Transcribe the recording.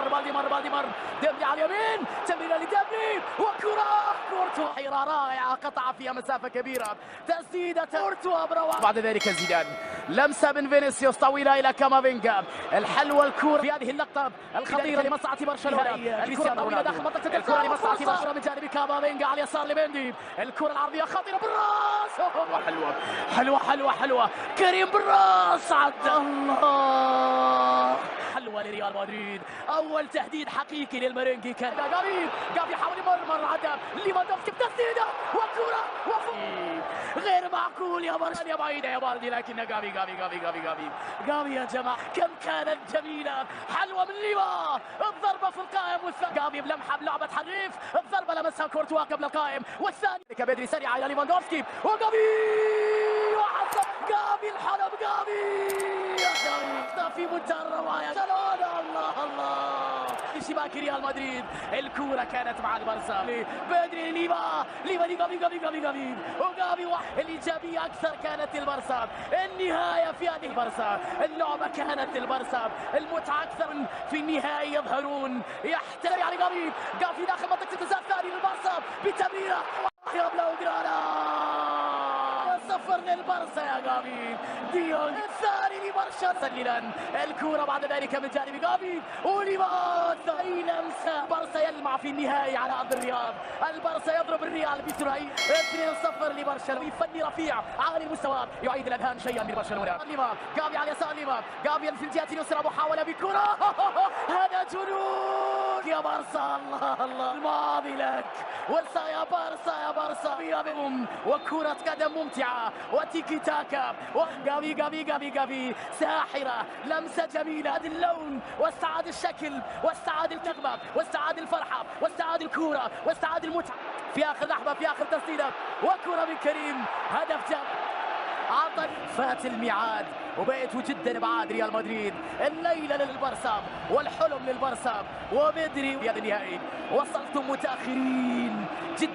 مر ديمبلي على اليمين، تمريره لديمبلي وكرة كورتوا، حيرة رائعة قطع فيها مسافة كبيرة، تسديدة كورتوا بروعة. بعد ذلك زيدان، لمسة من فينيسيوس طويلة إلى كامافينجا، الحلوة الكورة في هذه اللقطة الخطيرة لمصلحة برشلونة، الكرة طويلة داخل منطقة الكرة لمصلحة برشلونة من جانب كامافينجا على اليسار لمندي، الكرة العرضية خطيرة بالراس، حلوة كريم بالراس عدى، الله حلوة لريال مدريد، أول تهديد حقيقي للمرنجي كان جافي حاول يمرر عدى ليفاندوفسكي بتسديدة وكرة غير معقول يا برشلونة بعيدة يا بالدي، لكن جافي يا جماعة كم كانت جميلة، حلوة من ليفا، الضربة في القائم والثاني جافي بلمحة بلعبة حريف، الضربة لمسها كورتوا قبل القائم والثاني بدري سريعة إلى ليفاندوفسكي جافي الحلب في منتهى الروعة، الله شباك ريال مدريد، الكورة كانت مع البرسا، بدري ليفا جافي وجافي الإيجابية أكثر كانت البرسا، النهاية في هذه البرسا، اللعبة كانت البرسا، المتعة أكثر في النهاية يظهرون يحترم يعني جافي داخل منطقة الجزاء الثاني للبرسا بتمريرة يبلغ جرانا صفر للبرسا يا جافي، ديونج الثاني لبرشا سللا الكرة بعد ذلك من جانب جافي وليفا لمسة برسا يلمع في النهاية على أرض الرياض، البرسا يضرب الريال بسرعة 2-0 لبرشلونة، فني رفيع عالي المستوى يعيد الأذهان شيئا لبرشلونة، جافي على يسار جافي في الجهة اليسرى محاولة بكرة هذا جنون يا برسا، الله الماضي لك ورسا يا برسا وكرة قدم ممتعة وتيكي تاكا جافي ساحرة، لمسة جميلة، هذا اللون واستعاد الشكل واستعاد النغمة واستعاد الفرحة واستعاد الكرة واستعاد المتعة في آخر لحظة في آخر تسديدة وكرة من كريم، هدف جاب عطل فات الميعاد وبقيت جدا بعاد ريال مدريد، الليلة للبرسا والحلم للبرسا وبدري يا النهائي، وصلتم متأخرين جدا.